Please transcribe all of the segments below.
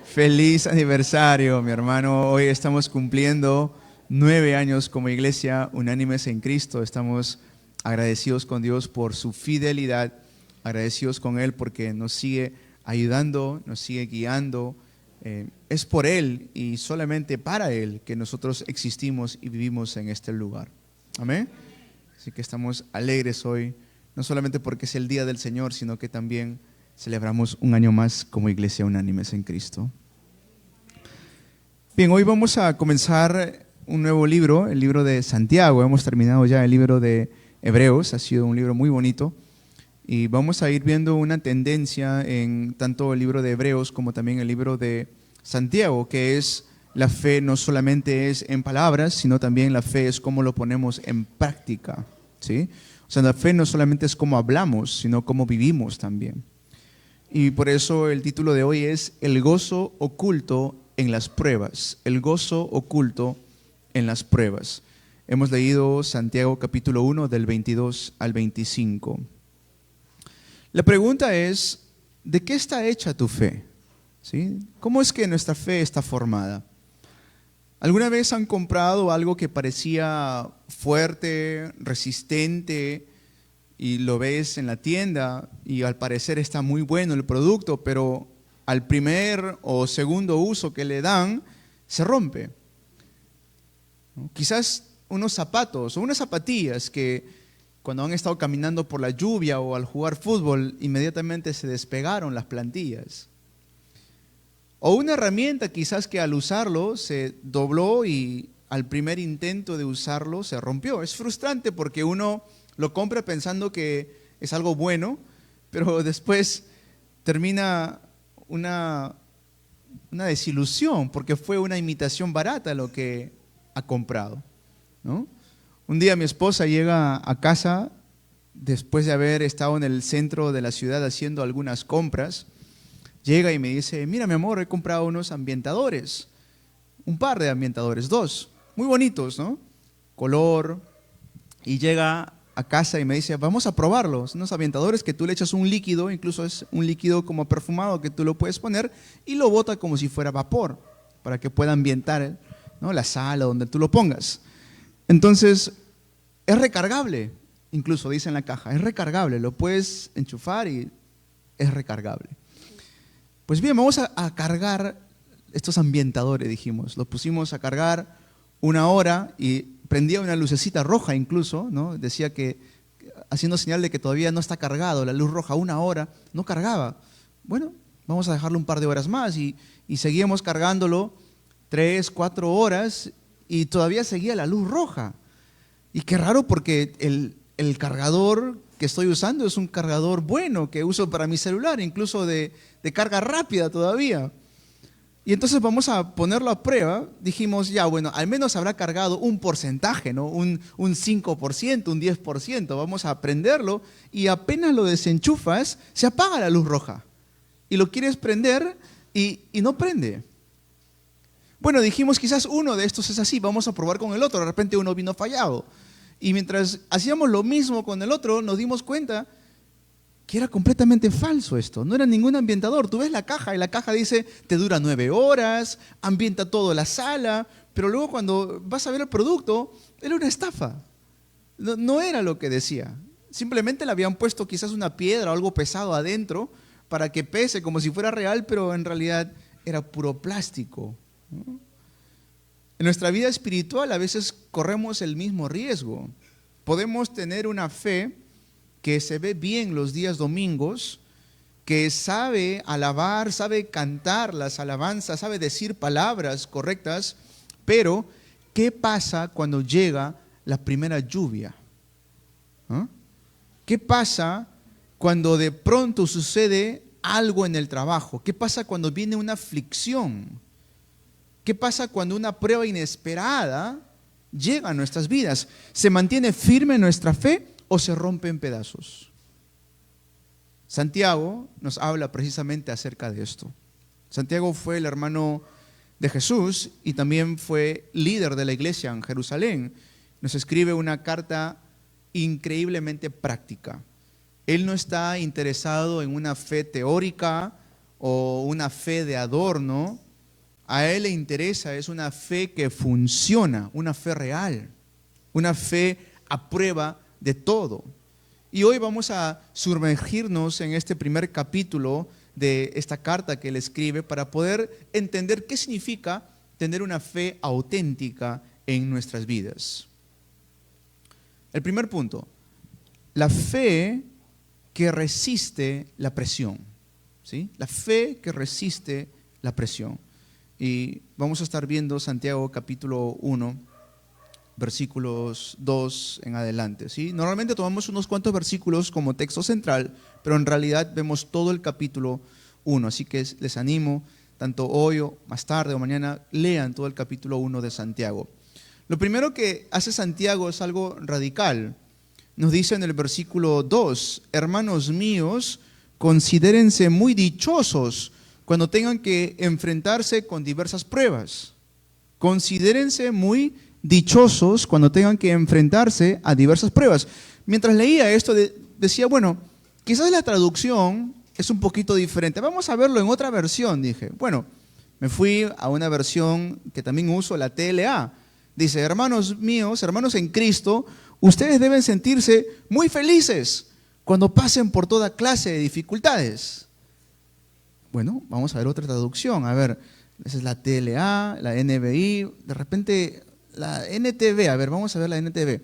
Feliz aniversario, mi hermano. Hoy estamos cumpliendo 9 años como iglesia unánimes en Cristo. Estamos agradecidos con Dios por su fidelidad, agradecidos con Él porque nos sigue ayudando, nos sigue guiando. Es por Él y solamente para Él que nosotros existimos y vivimos en este lugar. Amén. Así que estamos alegres hoy, no solamente porque es el día del Señor, sino que también celebramos un año más como iglesia unánimes en Cristo. Bien, hoy vamos a comenzar un nuevo libro, el libro de Santiago. Hemos terminado ya el libro de Hebreos, ha sido un libro muy bonito. Y vamos a ir viendo una tendencia en tanto el libro de Hebreos como también el libro de Santiago, que es la fe no solamente es en palabras, sino también la fe es cómo lo ponemos en práctica, ¿sí? O sea, la fe no solamente es cómo hablamos, sino cómo vivimos también. Y por eso el título de hoy es El gozo oculto en las pruebas. El gozo oculto en las pruebas. Hemos leído Santiago capítulo 1 del 22 al 25. La pregunta es, ¿de qué está hecha tu fe? ¿Sí? ¿Cómo es que nuestra fe está formada? ¿Alguna vez han comprado algo que parecía fuerte, resistente, y lo ves en la tienda y al parecer está muy bueno el producto, pero al primer o segundo uso que le dan, se rompe? Quizás unos zapatos o unas zapatillas que cuando han estado caminando por la lluvia o al jugar fútbol, inmediatamente se despegaron las plantillas. O una herramienta quizás que al usarlo se dobló y al primer intento de usarlo se rompió. Es frustrante porque uno lo compra pensando que es algo bueno, pero después termina una desilusión porque fue una imitación barata lo que ha comprado, ¿no? Un día mi esposa llega a casa después de haber estado en el centro de la ciudad haciendo algunas compras. Llega y me dice, mira mi amor, he comprado unos ambientadores, un par de ambientadores, dos, muy bonitos, ¿no? Color. Y llega a casa y me dice, vamos a probarlos, unos ambientadores que tú le echas un líquido, incluso es un líquido como perfumado que tú lo puedes poner y lo bota como si fuera vapor, para que pueda ambientar, ¿no?, la sala donde tú lo pongas. Entonces, es recargable, incluso dice en la caja, es recargable, lo puedes enchufar y es recargable. Pues bien, vamos a cargar estos ambientadores, dijimos. Los pusimos a cargar 1 hora y prendía una lucecita roja incluso, ¿no? Decía que, haciendo señal de que todavía no está cargado, la luz roja, 1 hora, no cargaba. Bueno, vamos a dejarlo un par de horas más y seguíamos cargándolo 3, 4 horas y todavía seguía la luz roja. Y qué raro porque el cargador que estoy usando es un cargador bueno que uso para mi celular, incluso de carga rápida todavía. Y entonces vamos a ponerlo a prueba. Dijimos, ya bueno, al menos habrá cargado un porcentaje, ¿no? Un 5%, un 10%. Vamos a prenderlo y apenas lo desenchufas, se apaga la luz roja. Y lo quieres prender y no prende. Bueno, dijimos, quizás uno de estos es así, vamos a probar con el otro. De repente uno vino fallado. Y mientras hacíamos lo mismo con el otro, nos dimos cuenta que era completamente falso esto. No era ningún ambientador. Tú ves la caja y la caja dice, te dura 9 horas, ambienta toda la sala, pero luego cuando vas a ver el producto, era una estafa. No era lo que decía. Simplemente le habían puesto quizás una piedra o algo pesado adentro para que pese como si fuera real, pero en realidad era puro plástico, ¿no? En nuestra vida espiritual a veces corremos el mismo riesgo. Podemos tener una fe que se ve bien los días domingos, que sabe alabar, sabe cantar las alabanzas, sabe decir palabras correctas, pero ¿qué pasa cuando llega la primera lluvia? ¿Ah? ¿Qué pasa cuando de pronto sucede algo en el trabajo? ¿Qué pasa cuando viene una aflicción? ¿Qué pasa cuando una prueba inesperada llega a nuestras vidas? ¿Se mantiene firme nuestra fe o se rompe en pedazos? Santiago nos habla precisamente acerca de esto. Santiago fue el hermano de Jesús y también fue líder de la iglesia en Jerusalén. Nos escribe una carta increíblemente práctica. Él no está interesado en una fe teórica o una fe de adorno. A Él le interesa es una fe que funciona, una fe real, una fe a prueba de todo. Y hoy vamos a sumergirnos en este primer capítulo de esta carta que Él escribe para poder entender qué significa tener una fe auténtica en nuestras vidas. El primer punto, la fe que resiste la presión, ¿sí? La fe que resiste la presión. Y vamos a estar viendo Santiago capítulo 1, versículos 2 en adelante, ¿sí? Normalmente tomamos unos cuantos versículos como texto central, pero en realidad vemos todo el capítulo 1. Así que les animo, tanto hoy o más tarde o mañana, lean todo el capítulo 1 de Santiago. Lo primero que hace Santiago es algo radical. Nos dice en el versículo 2, hermanos míos, considérense muy dichosos cuando tengan que enfrentarse con diversas pruebas. Considérense muy dichosos cuando tengan que enfrentarse a diversas pruebas. Mientras leía esto, decía, bueno, quizás la traducción es un poquito diferente. Vamos a verlo en otra versión, dije. Bueno, me fui a una versión que también uso, la TLA. Dice, hermanos míos, hermanos en Cristo, ustedes deben sentirse muy felices cuando pasen por toda clase de dificultades. Bueno, vamos a ver otra traducción. A ver, esa es la TLA, la NBI, de repente la NTV. A ver, vamos a ver la NTV.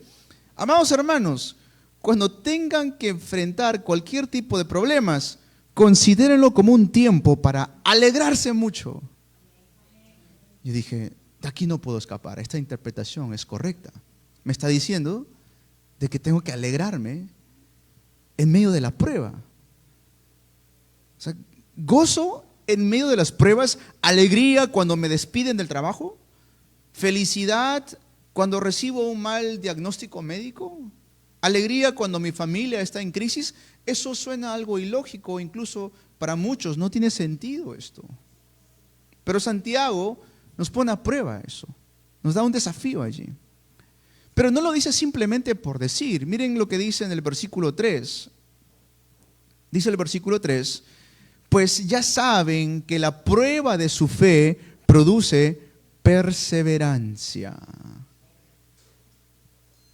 Amados hermanos, cuando tengan que enfrentar cualquier tipo de problemas, considérenlo como un tiempo para alegrarse mucho. Yo dije, de aquí no puedo escapar, esta interpretación es correcta. Me está diciendo de que tengo que alegrarme en medio de la prueba. O sea, gozo en medio de las pruebas, alegría cuando me despiden del trabajo, felicidad cuando recibo un mal diagnóstico médico, alegría cuando mi familia está en crisis. Eso suena algo ilógico, incluso para muchos no tiene sentido esto. Pero Santiago nos pone a prueba eso, nos da un desafío allí. Pero no lo dice simplemente por decir. Miren lo que dice en el versículo 3. Dice el versículo 3, pues ya saben que la prueba de su fe produce perseverancia.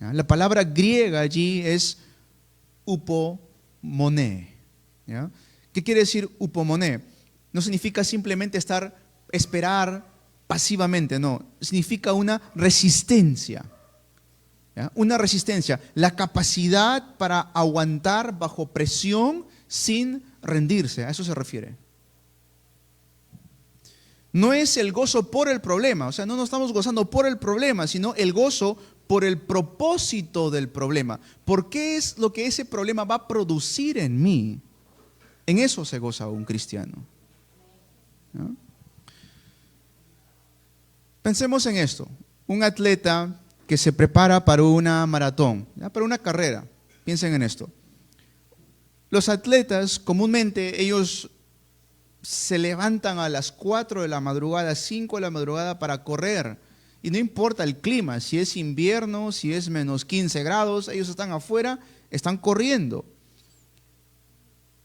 ¿Ya? La palabra griega allí es upomoné. ¿Ya? ¿Qué quiere decir upomoné? No significa simplemente esperar pasivamente, no. Significa una resistencia. ¿Ya? Una resistencia, la capacidad para aguantar bajo presión sin rendirse, a eso se refiere. No es el gozo por el problema, o sea, no nos estamos gozando por el problema, sino el gozo por el propósito del problema. ¿Por qué es lo que ese problema va a producir en mí? En eso se goza un cristiano. ¿No? Pensemos en esto, un atleta que se prepara para una maratón, ¿ya? Para una carrera. Piensen en esto. Los atletas comúnmente ellos se levantan a las 4 de la madrugada, 5 de la madrugada para correr. Y no importa el clima, si es invierno, si es menos 15 grados, ellos están afuera, están corriendo.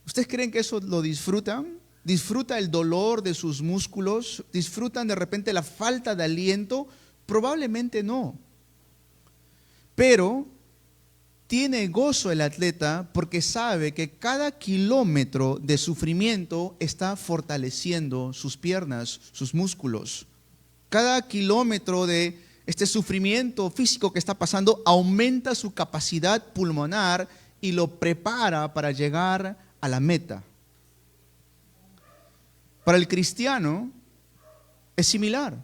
¿Ustedes creen que eso lo disfrutan? ¿Disfruta el dolor de sus músculos? ¿Disfrutan de repente la falta de aliento? Probablemente no. Pero tiene gozo el atleta porque sabe que cada kilómetro de sufrimiento está fortaleciendo sus piernas, sus músculos. Cada kilómetro de este sufrimiento físico que está pasando aumenta su capacidad pulmonar y lo prepara para llegar a la meta. Para el cristiano es similar.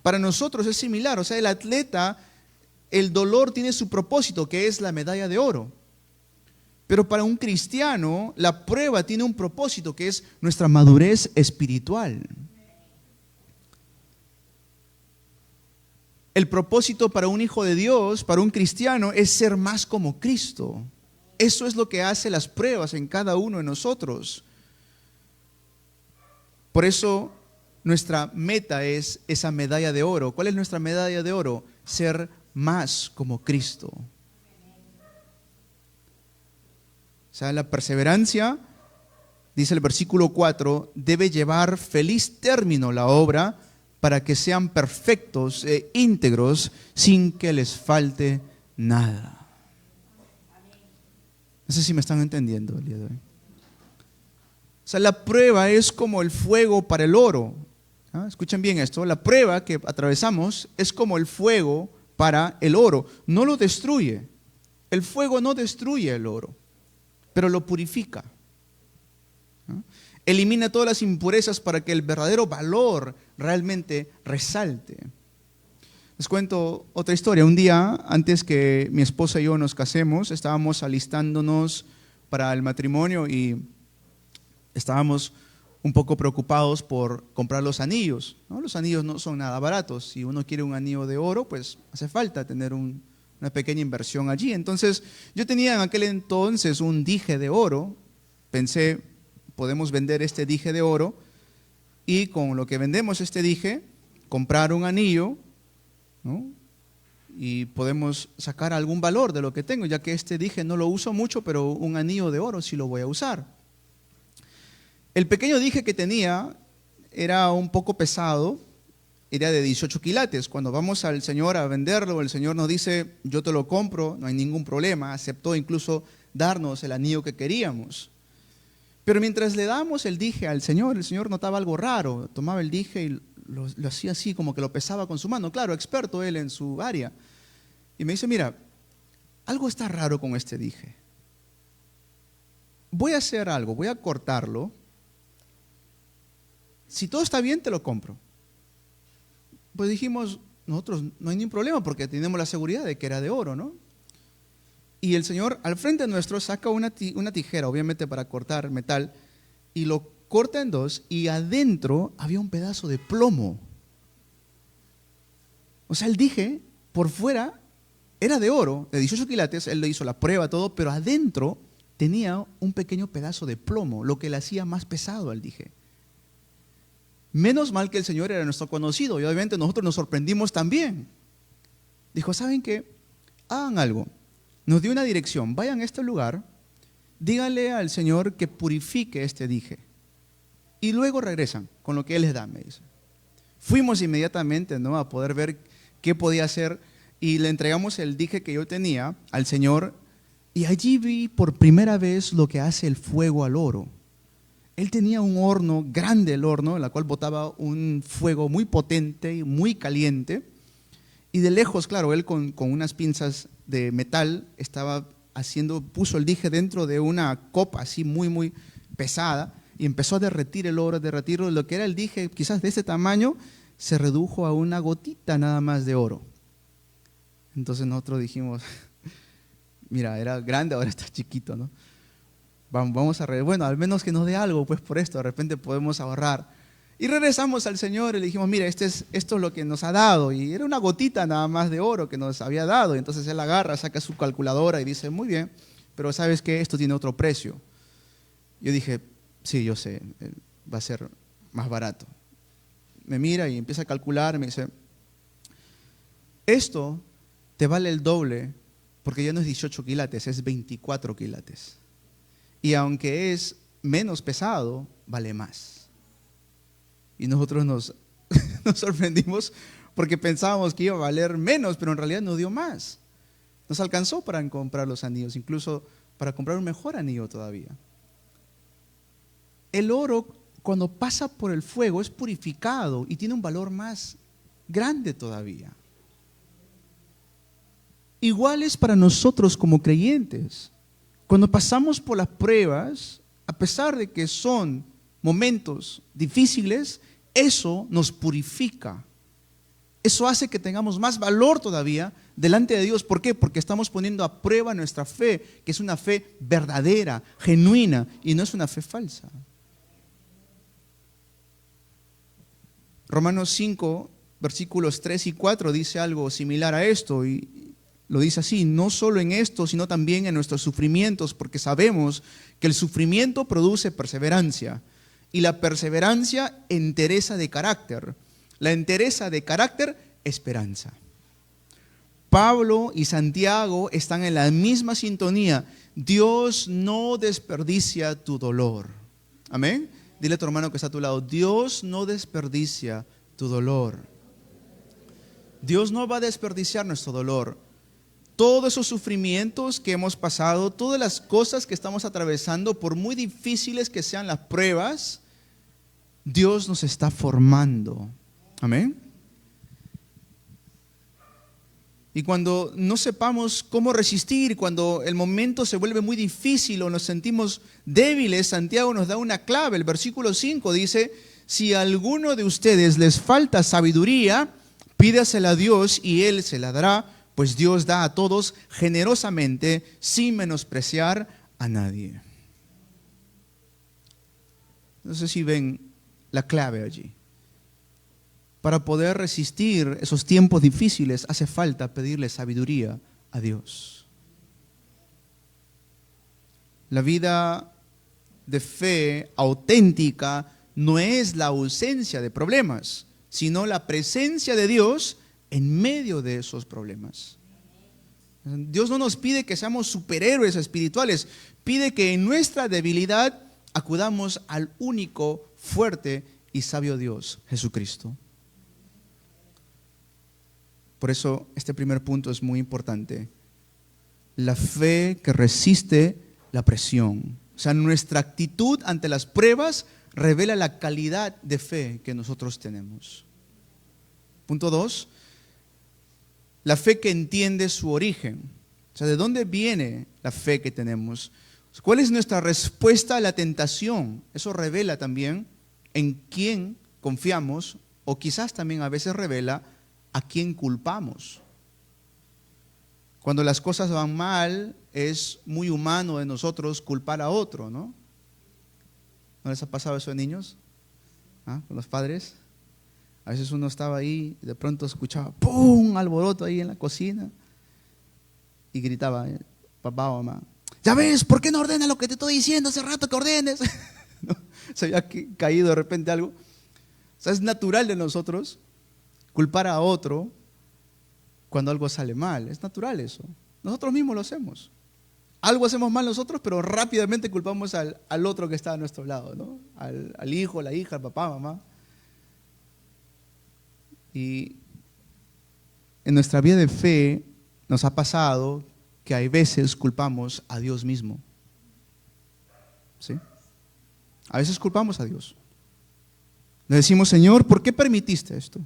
Para nosotros es similar. O sea, el atleta, el dolor tiene su propósito, que es la medalla de oro. Pero para un cristiano, la prueba tiene un propósito, que es nuestra madurez espiritual. El propósito para un hijo de Dios, para un cristiano, es ser más como Cristo. Eso es lo que hace las pruebas en cada uno de nosotros. Por eso nuestra meta es esa medalla de oro. ¿Cuál es nuestra medalla de oro? Ser más como Cristo. O sea, la perseverancia dice el versículo 4, debe llevar feliz término la obra para que sean perfectos e íntegros sin que les falte nada. No sé si me están entendiendo el día de hoy. O sea, la prueba es como el fuego para el oro. ¿Ah? Escuchen bien esto, la prueba que atravesamos es como el fuego para el oro. No lo destruye. El fuego no destruye el oro, pero lo purifica. ¿Ah? Elimina todas las impurezas para que el verdadero valor realmente resalte. Les cuento otra historia. Un día, antes que mi esposa y yo nos casemos, estábamos alistándonos para el matrimonio y estábamos un poco preocupados por comprar los anillos, ¿no? Los anillos no son nada baratos. Si uno quiere un anillo de oro, pues hace falta tener una pequeña inversión allí. Entonces, yo tenía en aquel entonces un dije de oro. Pensé, podemos vender este dije de oro y con lo que vendemos este dije, comprar un anillo, ¿no? Y podemos sacar algún valor de lo que tengo, ya que este dije no lo uso mucho, pero un anillo de oro sí lo voy a usar. El pequeño dije que tenía era un poco pesado, era de 18 quilates. Cuando vamos al Señor a venderlo, el Señor nos dice, yo te lo compro, no hay ningún problema. Aceptó incluso darnos el anillo que queríamos. Pero mientras le damos el dije al Señor, el Señor notaba algo raro. Tomaba el dije y lo hacía así, como que lo pesaba con su mano. Claro, experto él en su área. Y me dice, mira, algo está raro con este dije. Voy a hacer algo, voy a cortarlo. Si todo está bien, te lo compro. Pues dijimos, nosotros no hay ningún problema porque tenemos la seguridad de que era de oro, ¿no? Y el Señor al frente nuestro saca una tijera, obviamente para cortar metal, y lo corta en dos y adentro había un pedazo de plomo. O sea, el dije por fuera era de oro, de 18 quilates, él le hizo la prueba, todo, pero adentro tenía un pequeño pedazo de plomo, lo que le hacía más pesado al dije. Menos mal que el Señor era nuestro conocido y obviamente nosotros nos sorprendimos también. Dijo, ¿saben qué? Hagan algo. Nos dio una dirección, vayan a este lugar, díganle al Señor que purifique este dije. Y luego regresan con lo que Él les da, me dice. Fuimos inmediatamente, ¿no?, a poder ver qué podía hacer y le entregamos el dije que yo tenía al Señor y allí vi por primera vez lo que hace el fuego al oro. Él tenía un horno, grande el horno, en el cual botaba un fuego muy potente y muy caliente. Y de lejos, claro, él con unas pinzas de metal puso el dije dentro de una copa así muy, muy pesada y empezó a derretir el oro, a derretirlo. Lo que era el dije, quizás de ese tamaño, se redujo a una gotita nada más de oro. Entonces nosotros dijimos, mira, era grande, ahora está chiquito, ¿no? Vamos a bueno, al menos que nos dé algo, pues por esto, de repente podemos ahorrar. Y regresamos al Señor y le dijimos, mira, esto es lo que nos ha dado. Y era una gotita nada más de oro que nos había dado. Y entonces él agarra, saca su calculadora y dice, muy bien, pero ¿sabes qué? Esto tiene otro precio. Yo dije, sí, yo sé, va a ser más barato. Me mira y empieza a calcular y me dice, esto te vale el doble porque ya no es 18 quilates, es 24 quilates. Y aunque es menos pesado, vale más. Y nosotros nos sorprendimos porque pensábamos que iba a valer menos, pero en realidad nos dio más. Nos alcanzó para comprar los anillos, incluso para comprar un mejor anillo todavía. El oro, cuando pasa por el fuego, es purificado y tiene un valor más grande todavía. Igual es para nosotros como creyentes. Cuando pasamos por las pruebas, a pesar de que son momentos difíciles, eso nos purifica. Eso hace que tengamos más valor todavía delante de Dios. ¿Por qué? Porque estamos poniendo a prueba nuestra fe, que es una fe verdadera, genuina, y no es una fe falsa. Romanos 5, versículos 3 y 4 dice algo similar a esto, y lo dice así: no solo en esto, sino también en nuestros sufrimientos, porque sabemos que el sufrimiento produce perseverancia, y la perseverancia, entereza de carácter. La entereza de carácter, esperanza. Pablo y Santiago están en la misma sintonía. Dios no desperdicia tu dolor. Amén. Dile a tu hermano que está a tu lado, Dios no desperdicia tu dolor. Dios no va a desperdiciar nuestro dolor. Todos esos sufrimientos que hemos pasado, todas las cosas que estamos atravesando, por muy difíciles que sean las pruebas, Dios nos está formando. Amén. Y cuando no sepamos cómo resistir, cuando el momento se vuelve muy difícil o nos sentimos débiles, Santiago nos da una clave. El versículo 5 dice, si a alguno de ustedes les falta sabiduría, pídasela a Dios y Él se la dará, pues Dios da a todos generosamente, sin menospreciar a nadie. No sé si ven la clave allí. Para poder resistir esos tiempos difíciles hace falta pedirle sabiduría a Dios. La vida de fe auténtica no es la ausencia de problemas, sino la presencia de Dios en medio de esos problemas. Dios no nos pide que seamos superhéroes espirituales, pide que en nuestra debilidad acudamos al único, fuerte y sabio Dios, Jesucristo. Por eso este primer punto es muy importante. La fe que resiste la presión. O sea, nuestra actitud ante las pruebas revela la calidad de fe que nosotros tenemos. Punto 2. La fe que entiende su origen. O sea, ¿de dónde viene la fe que tenemos? ¿Cuál es nuestra respuesta a la tentación? Eso revela también en quién confiamos o quizás también a veces revela a quién culpamos. Cuando las cosas van mal, es muy humano de nosotros culpar a otro, ¿no? ¿No les ha pasado eso de niños? ¿Ah? Con los padres. A veces uno estaba ahí y de pronto escuchaba ¡pum! Un alboroto ahí en la cocina y gritaba, papá o mamá, ¿ya ves? ¿Por qué no ordenas lo que te estoy diciendo hace rato que ordenes? ¿No? Se había caído de repente algo. O sea, es natural de nosotros culpar a otro cuando algo sale mal. Es natural eso. Nosotros mismos lo hacemos. Algo hacemos mal nosotros, pero rápidamente culpamos al otro que está a nuestro lado, ¿no? Al hijo, la hija, al papá, mamá. Y en nuestra vida de fe nos ha pasado que hay veces culpamos a Dios mismo. ¿Sí? A veces culpamos a Dios. Le decimos, Señor, ¿por qué permitiste esto?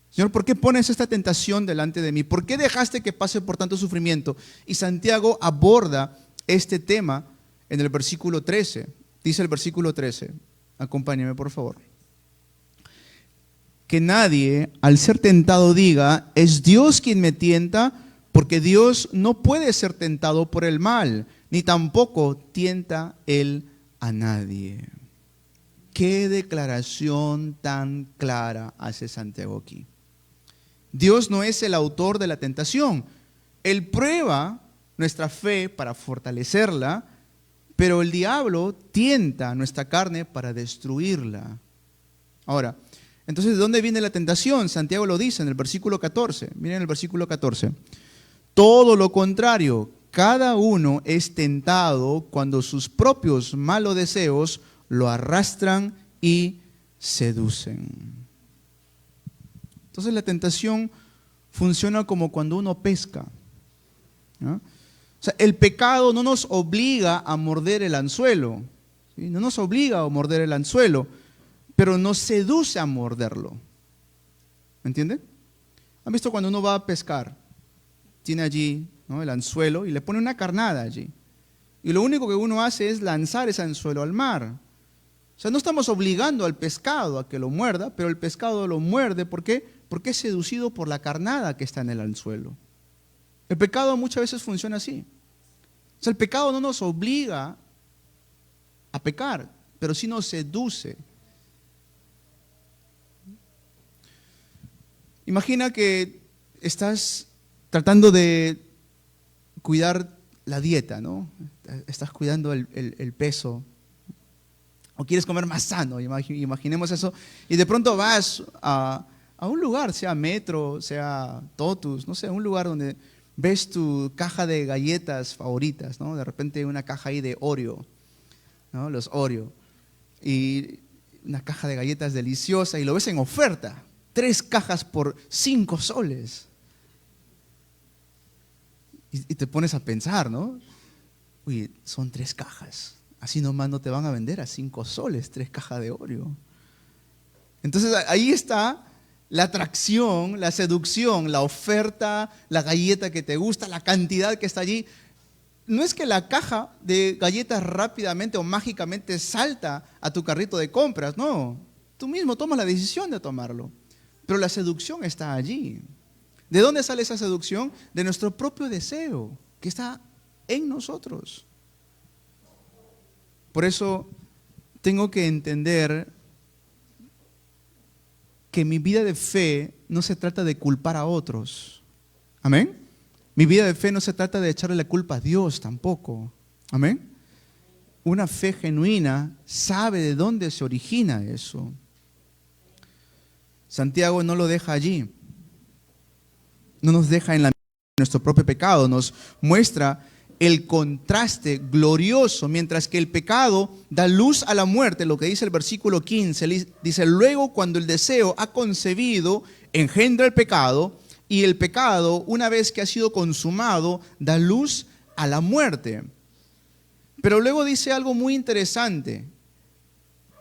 Señor, ¿por qué pones esta tentación delante de mí? ¿Por qué dejaste que pase por tanto sufrimiento? Y Santiago aborda este tema en el versículo 13. Dice el versículo 13. Acompáñame, por favor. Que nadie, al ser tentado, diga, es Dios quien me tienta, porque Dios no puede ser tentado por el mal, ni tampoco tienta Él a nadie. ¿Qué declaración tan clara hace Santiago aquí? Dios no es el autor de la tentación. Él prueba nuestra fe para fortalecerla, pero el diablo tienta nuestra carne para destruirla. Ahora, entonces, ¿de dónde viene la tentación? Santiago lo dice en el versículo 14. Miren el versículo 14. Todo lo contrario, cada uno es tentado cuando sus propios malos deseos lo arrastran y seducen. Entonces la tentación funciona como cuando uno pesca, ¿no? O sea, el pecado no nos obliga a morder el anzuelo, ¿sí? No nos obliga a morder el anzuelo, pero nos seduce a morderlo. ¿Me entienden? ¿Han visto cuando uno va a pescar? Tiene allí, ¿no?, el anzuelo y le pone una carnada allí. Y lo único que uno hace es lanzar ese anzuelo al mar. O sea, no estamos obligando al pescado a que lo muerda, pero el pescado lo muerde. ¿Por qué? Porque es seducido por la carnada que está en el anzuelo. El pecado muchas veces funciona así. O sea, el pecado no nos obliga a pecar, pero sí nos seduce. Imagina que estás tratando de cuidar la dieta, ¿no? Estás cuidando el peso. O quieres comer más sano, imaginemos eso. Y de pronto vas a un lugar, sea Metro, sea Totus, no sé, un lugar donde ves tu caja de galletas favoritas, ¿no? De repente una caja ahí de Oreo, ¿no? Los Oreo. y una caja de galletas deliciosa y lo ves en oferta, 3 cajas por 5 soles. Y te pones a pensar, ¿no? Uy, son 3 cajas. Así nomás no te van a vender a 5 soles 3 cajas de Oreo. Entonces ahí está la atracción, la seducción, la oferta, la galleta que te gusta, la cantidad que está allí. No es que la caja de galletas rápidamente o mágicamente salta a tu carrito de compras, no. Tú mismo tomas la decisión de tomarlo. Pero la seducción está allí. ¿De dónde sale esa seducción? De nuestro propio deseo, que está en nosotros. Por eso tengo que entender que mi vida de fe no se trata de culpar a otros. ¿Amén? Mi vida de fe no se trata de echarle la culpa a Dios tampoco. ¿Amén? Una fe genuina sabe de dónde se origina eso. Santiago no lo deja allí. No nos deja en nuestro propio pecado. Nos muestra el contraste glorioso, mientras que el pecado da luz a la muerte, lo que dice el versículo 15, dice, luego cuando el deseo ha concebido, engendra el pecado, y el pecado, una vez que ha sido consumado, da luz a la muerte. Pero luego dice algo muy interesante,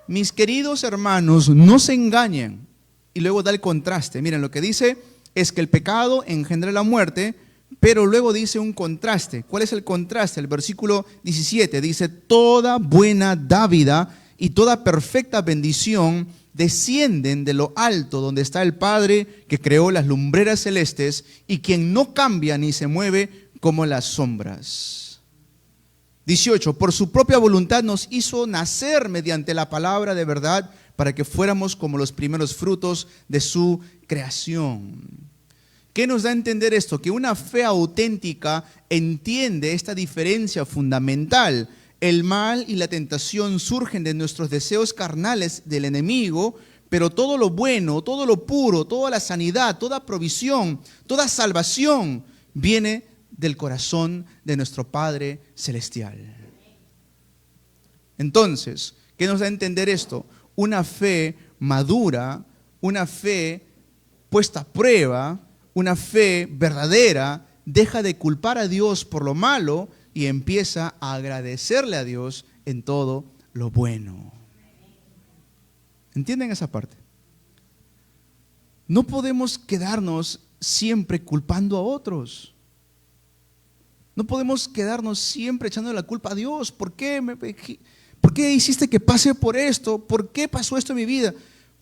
mis queridos hermanos, no se engañen, y luego da el contraste. Miren, lo que dice es que el pecado engendra la muerte, pero luego dice un contraste. ¿Cuál es el contraste? El versículo 17 dice, toda buena dádiva y toda perfecta bendición descienden de lo alto, donde está el Padre que creó las lumbreras celestes y quien no cambia ni se mueve como las sombras. 18, por su propia voluntad nos hizo nacer mediante la palabra de verdad para que fuéramos como los primeros frutos de su creación. ¿Qué nos da a entender esto? Que una fe auténtica entiende esta diferencia fundamental. El mal y la tentación surgen de nuestros deseos carnales del enemigo, pero todo lo bueno, todo lo puro, toda la sanidad, toda provisión, toda salvación viene del corazón de nuestro Padre Celestial. Entonces, ¿qué nos da a entender esto? Una fe madura, una fe puesta a prueba, una fe verdadera, deja de culpar a Dios por lo malo y empieza a agradecerle a Dios en todo lo bueno. ¿Entienden esa parte? No podemos quedarnos siempre culpando a otros. No podemos quedarnos siempre echando la culpa a Dios. ¿Por qué hiciste que pase por esto? ¿Por qué pasó esto en mi vida?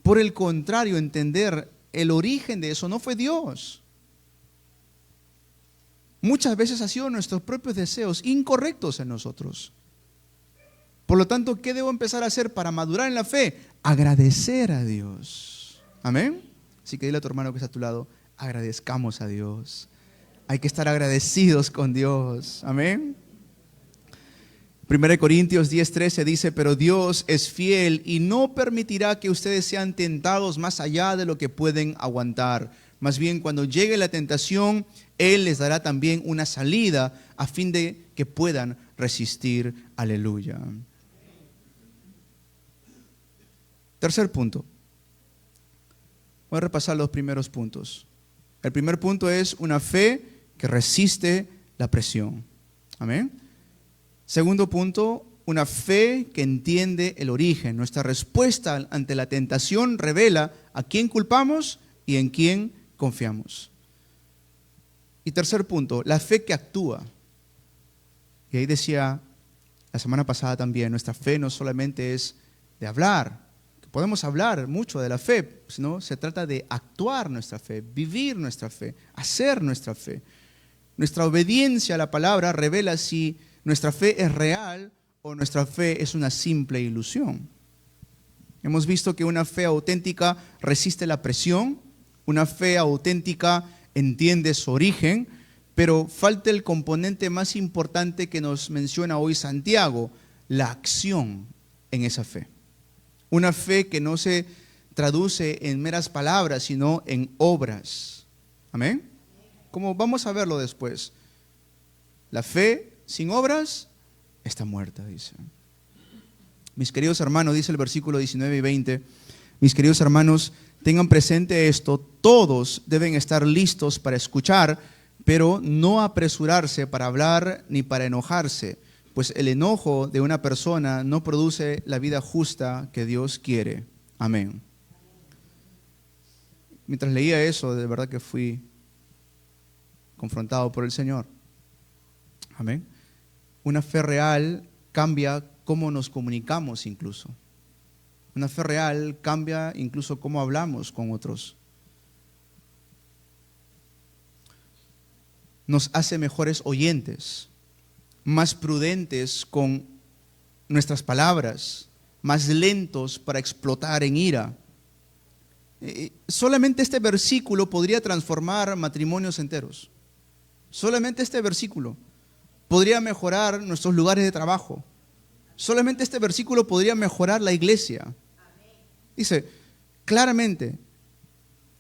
Por el contrario, entender el origen de eso no fue Dios. Muchas veces ha sido nuestros propios deseos incorrectos en nosotros. Por lo tanto, ¿qué debo empezar a hacer para madurar en la fe? Agradecer a Dios. Amén. Así que dile a tu hermano que está a tu lado, agradezcamos a Dios. Hay que estar agradecidos con Dios. Amén. 1 Corintios 10:13 dice, pero Dios es fiel y no permitirá que ustedes sean tentados más allá de lo que pueden aguantar. Más bien, cuando llegue la tentación, Él les dará también una salida a fin de que puedan resistir. Aleluya. Tercer punto. Voy a repasar los primeros puntos. El primer punto es una fe que resiste la presión. Amén. Segundo punto, una fe que entiende el origen. Nuestra respuesta ante la tentación revela a quién culpamos y en quién confiamos. Y tercer punto, la fe que actúa. Y ahí decía la semana pasada también, nuestra fe no solamente es de hablar, que podemos hablar mucho de la fe, sino se trata de actuar nuestra fe, vivir nuestra fe, hacer nuestra fe. Nuestra obediencia a la palabra revela si nuestra fe es real o nuestra fe es una simple ilusión. Hemos visto que una fe auténtica resiste la presión, una fe auténtica entiende su origen, pero falta el componente más importante que nos menciona hoy Santiago, la acción en esa fe. Una fe que no se traduce en meras palabras, sino en obras. ¿Amén? Como vamos a verlo después. La fe sin obras está muerta, dice. Mis queridos hermanos, dice el versículo 19 y 20, mis queridos hermanos, tengan presente esto, todos deben estar listos para escuchar, pero no apresurarse para hablar ni para enojarse, pues el enojo de una persona no produce la vida justa que Dios quiere. Amén. Mientras leía eso, de verdad que fui confrontado por el Señor. Amén. Una fe real cambia cómo nos comunicamos incluso. Una fe real cambia incluso cómo hablamos con otros. Nos hace mejores oyentes, más prudentes con nuestras palabras, más lentos para explotar en ira. Solamente este versículo podría transformar matrimonios enteros. Solamente este versículo podría mejorar nuestros lugares de trabajo. Solamente este versículo podría mejorar la iglesia. Dice, claramente,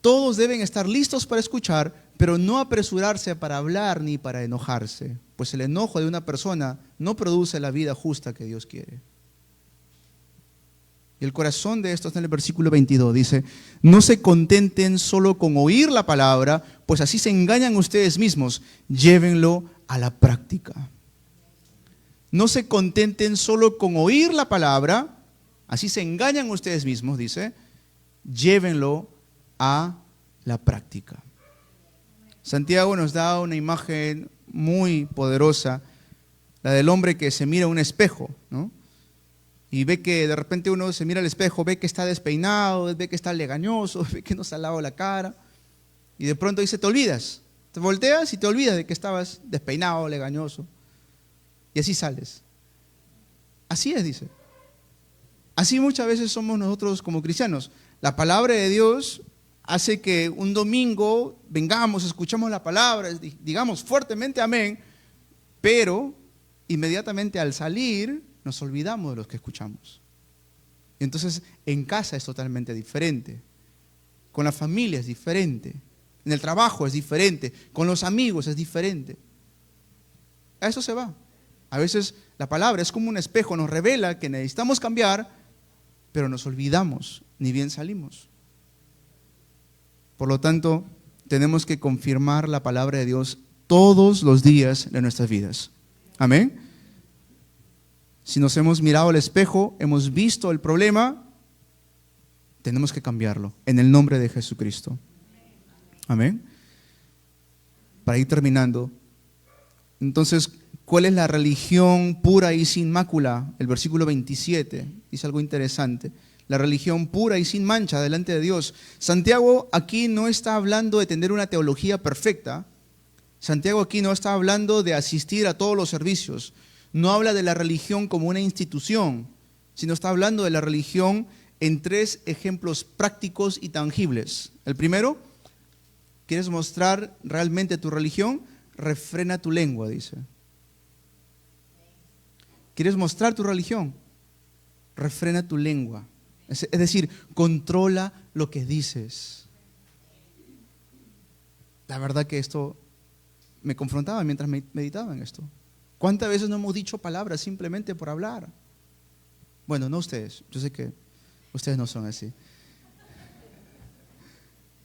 todos deben estar listos para escuchar, pero no apresurarse para hablar ni para enojarse, pues el enojo de una persona no produce la vida justa que Dios quiere. Y el corazón de esto está en el versículo 22, dice, no se contenten solo con oír la palabra, pues así se engañan ustedes mismos, llévenlo a la práctica. No se contenten solo con oír la palabra, así se engañan ustedes mismos, dice, llévenlo a la práctica. Santiago nos da una imagen muy poderosa, la del hombre que se mira a un espejo, ¿no? Y ve que de repente uno se mira al espejo, ve que está despeinado, ve que está legañoso, ve que no se ha lavado la cara, y de pronto dice, te olvidas, te volteas y te olvidas de que estabas despeinado, legañoso, y así sales. Así es, dice. Así muchas veces somos nosotros como cristianos. La palabra de Dios hace que un domingo vengamos, escuchamos la palabra, digamos fuertemente amén, pero inmediatamente al salir nos olvidamos de los que escuchamos. Y entonces en casa es totalmente diferente, con la familia es diferente, en el trabajo es diferente, con los amigos es diferente. A eso se va. A veces la palabra es como un espejo, nos revela que necesitamos cambiar, pero nos olvidamos, ni bien salimos. Por lo tanto, tenemos que confirmar la palabra de Dios todos los días de nuestras vidas. Amén. Si nos hemos mirado al espejo, hemos visto el problema, tenemos que cambiarlo en el nombre de Jesucristo. Amén. Para ir terminando, entonces, ¿cuál es la religión pura y sin mácula? El versículo 27 dice algo interesante. La religión pura y sin mancha delante de Dios. Santiago aquí no está hablando de tener una teología perfecta. Santiago aquí no está hablando de asistir a todos los servicios. No habla de la religión como una institución, sino está hablando de la religión en tres ejemplos prácticos y tangibles. El primero, ¿quieres mostrar realmente tu religión? Refrena tu lengua, dice. ¿Quieres mostrar tu religión? Refrena tu lengua. Es decir, controla lo que dices. La verdad que esto me confrontaba mientras meditaba en esto. ¿Cuántas veces no hemos dicho palabras simplemente por hablar? Bueno, no ustedes. Yo sé que ustedes no son así.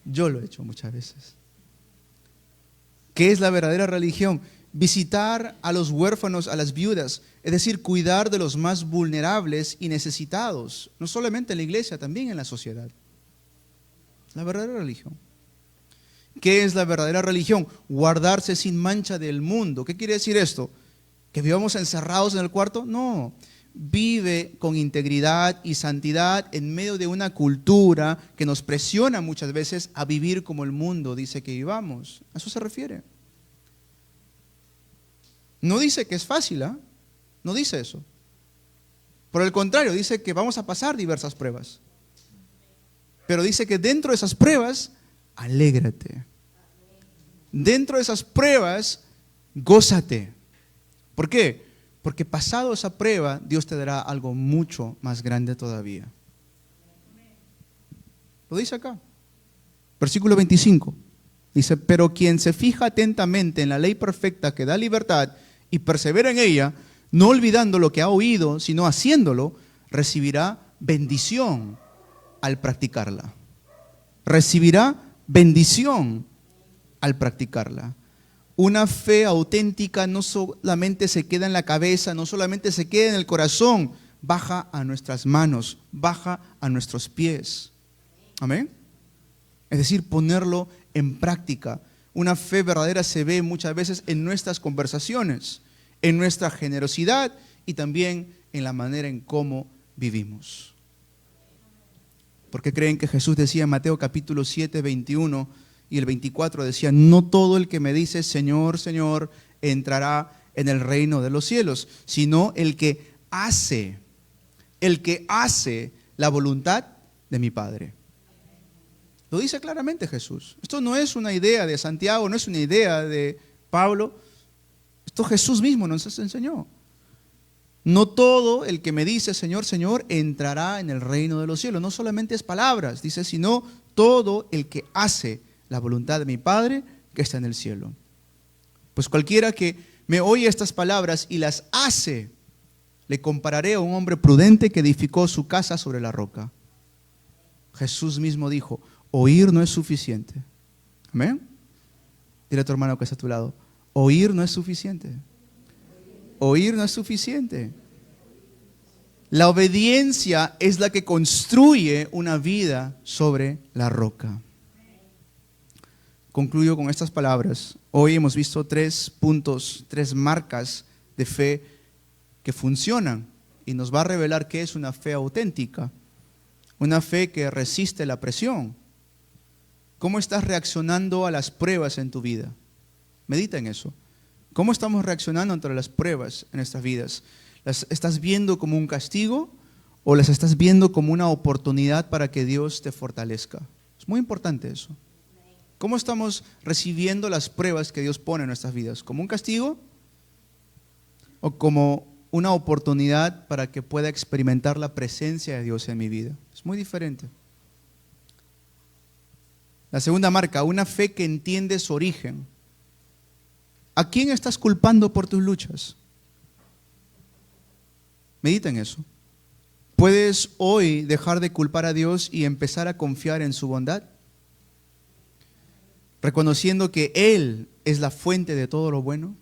Yo lo he hecho muchas veces. ¿Qué es la verdadera religión? Visitar a los huérfanos, a las viudas, es decir, cuidar de los más vulnerables y necesitados, no solamente en la iglesia, también en la sociedad. La verdadera religión. ¿Qué es la verdadera religión? Guardarse sin mancha del mundo. ¿Qué quiere decir esto? ¿Que vivamos encerrados en el cuarto? No. Vive con integridad y santidad en medio de una cultura que nos presiona muchas veces a vivir como el mundo dice que vivamos. A eso se refiere. No dice que es fácil, ¿eh? No dice eso. Por el contrario, dice que vamos a pasar diversas pruebas. Pero dice que dentro de esas pruebas, alégrate. Dentro de esas pruebas, gózate. ¿Por qué? Porque pasado esa prueba, Dios te dará algo mucho más grande todavía. Lo dice acá. Versículo 25. Dice, pero quien se fija atentamente en la ley perfecta que da libertad y persevera en ella, no olvidando lo que ha oído, sino haciéndolo, recibirá bendición al practicarla. Recibirá bendición al practicarla. Una fe auténtica no solamente se queda en la cabeza, no solamente se queda en el corazón, baja a nuestras manos, baja a nuestros pies. Amén. Es decir, ponerlo en práctica. Una fe verdadera se ve muchas veces en nuestras conversaciones, en nuestra generosidad y también en la manera en cómo vivimos. ¿Por qué creen que Jesús decía en Mateo capítulo 7, 21 y el 24 decía, no todo el que me dice Señor, Señor, entrará en el reino de los cielos, sino el que hace la voluntad de mi Padre? Lo dice claramente Jesús. Esto no es una idea de Santiago, no es una idea de Pablo. Esto Jesús mismo nos enseñó. No todo el que me dice Señor, Señor, entrará en el reino de los cielos. No solamente es palabras, dice, sino todo el que hace la voluntad de mi Padre que está en el cielo. Pues cualquiera que me oye estas palabras y las hace, le compararé a un hombre prudente que edificó su casa sobre la roca. Jesús mismo dijo, oír no es suficiente. ¿Amén? Dile a tu hermano que está a tu lado, oír no es suficiente. Oír no es suficiente. La obediencia es la que construye una vida sobre la roca. Concluyo con estas palabras. Hoy hemos visto 3 puntos, 3 marcas de fe que funcionan y nos va a revelar qué es una fe auténtica. Una fe que resiste la presión. ¿Cómo estás reaccionando a las pruebas en tu vida? Medita en eso. ¿Cómo estamos reaccionando ante las pruebas en nuestras vidas? ¿Las estás viendo como un castigo o las estás viendo como una oportunidad para que Dios te fortalezca? Es muy importante eso. ¿Cómo estamos recibiendo las pruebas que Dios pone en nuestras vidas? ¿Como un castigo o como una oportunidad para que pueda experimentar la presencia de Dios en mi vida? Es muy diferente. La segunda marca, una fe que entiende su origen. ¿A quién estás culpando por tus luchas? Medita en eso. ¿Puedes hoy dejar de culpar a Dios y empezar a confiar en su bondad? Reconociendo que Él es la fuente de todo lo bueno.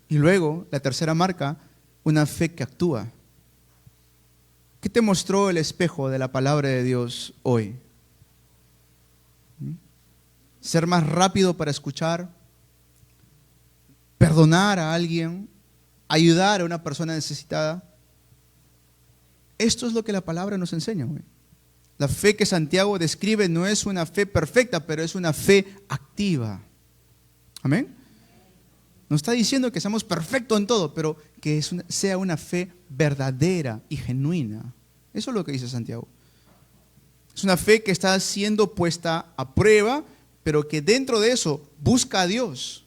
Y luego, la tercera marca, una fe que actúa. ¿Qué te mostró el espejo de la palabra de Dios hoy? Ser más rápido para escuchar, perdonar a alguien, ayudar a una persona necesitada. Esto es lo que la palabra nos enseña hoy. La fe que Santiago describe no es una fe perfecta, pero es una fe activa. Amén. No está diciendo que seamos perfectos en todo, pero que sea una fe verdadera y genuina. Eso es lo que dice Santiago. Es una fe que está siendo puesta a prueba, pero que dentro de eso busca a Dios.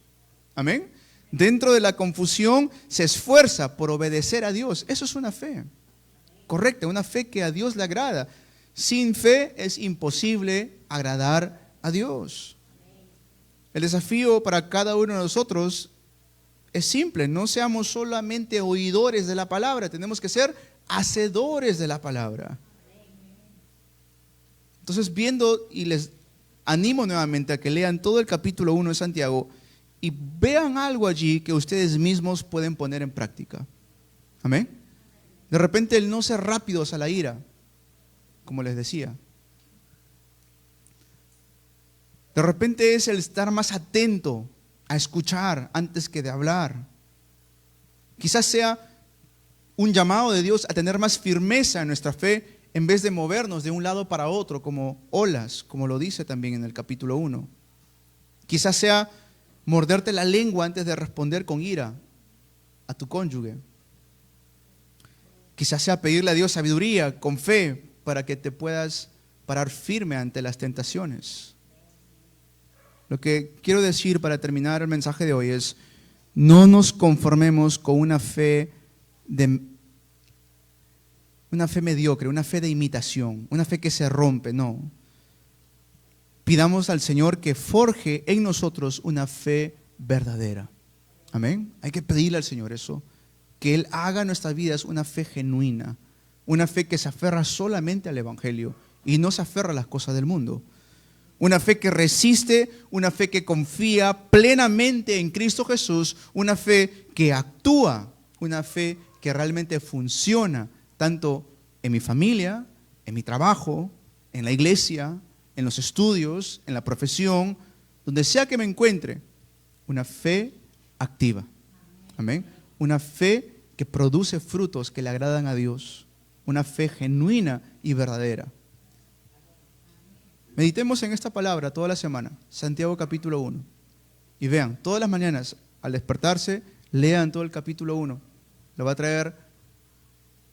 Amén. Dentro de la confusión se esfuerza por obedecer a Dios. Eso es una fe correcta, una fe que a Dios le agrada. Sin fe es imposible agradar a Dios. El desafío para cada uno de nosotros es simple. No seamos solamente oidores de la palabra, tenemos que ser hacedores de la palabra. Entonces, viendo, y les animo nuevamente a que lean todo el capítulo 1 de Santiago y vean algo allí que ustedes mismos pueden poner en práctica. Amén. De repente el no ser rápidos a la ira, como les decía. De repente es el estar más atento a escuchar antes que de hablar. Quizás sea un llamado de Dios a tener más firmeza en nuestra fe en vez de movernos de un lado para otro como olas, como lo dice también en el capítulo 1. Quizás sea morderte la lengua antes de responder con ira a tu cónyuge. Quizás sea pedirle a Dios sabiduría con fe para que te puedas parar firme ante las tentaciones. Lo que quiero decir para terminar el mensaje de hoy es: no nos conformemos con una fe mediocre, una fe de imitación, una fe que se rompe, no. Pidamos al Señor que forje en nosotros una fe verdadera. Amén. Hay que pedirle al Señor eso, que Él haga en nuestras vidas una fe genuina, una fe que se aferra solamente al Evangelio y no se aferra a las cosas del mundo. Una fe que resiste, una fe que confía plenamente en Cristo Jesús, una fe que actúa, una fe que realmente funciona, tanto en mi familia, en mi trabajo, en la iglesia, en los estudios, en la profesión, donde sea que me encuentre. Una fe activa. Amén. Una fe que produce frutos que le agradan a Dios. Una fe genuina y verdadera. Meditemos en esta palabra toda la semana, Santiago capítulo 1. Y vean, todas las mañanas al despertarse, lean todo el capítulo 1. Le va a traer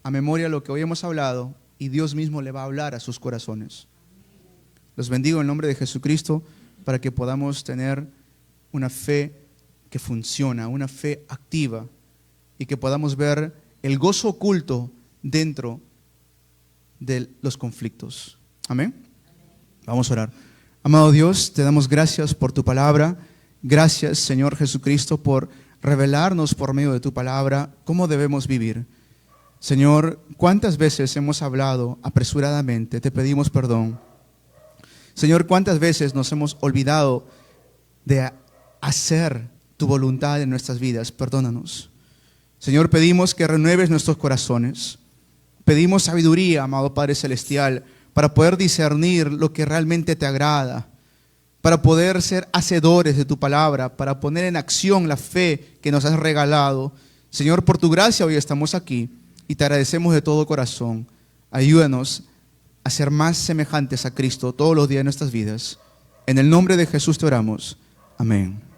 a memoria lo que hoy hemos hablado y Dios mismo le va a hablar a sus corazones. Los bendigo en el nombre de Jesucristo para que podamos tener una fe que funciona, una fe activa y que podamos ver el gozo oculto dentro de los conflictos. Amén. Vamos a orar. Amado Dios, te damos gracias por tu palabra. Gracias, Señor Jesucristo, por revelarnos por medio de tu palabra cómo debemos vivir. Señor, ¿cuántas veces hemos hablado apresuradamente? Te pedimos perdón. Señor, ¿cuántas veces nos hemos olvidado de hacer tu voluntad en nuestras vidas? Perdónanos. Señor, pedimos que renueves nuestros corazones. Pedimos sabiduría, amado Padre Celestial, para poder discernir lo que realmente te agrada, para poder ser hacedores de tu palabra, para poner en acción la fe que nos has regalado. Señor, por tu gracia hoy estamos aquí y te agradecemos de todo corazón. Ayúdanos a ser más semejantes a Cristo todos los días de nuestras vidas. En el nombre de Jesús te oramos. Amén.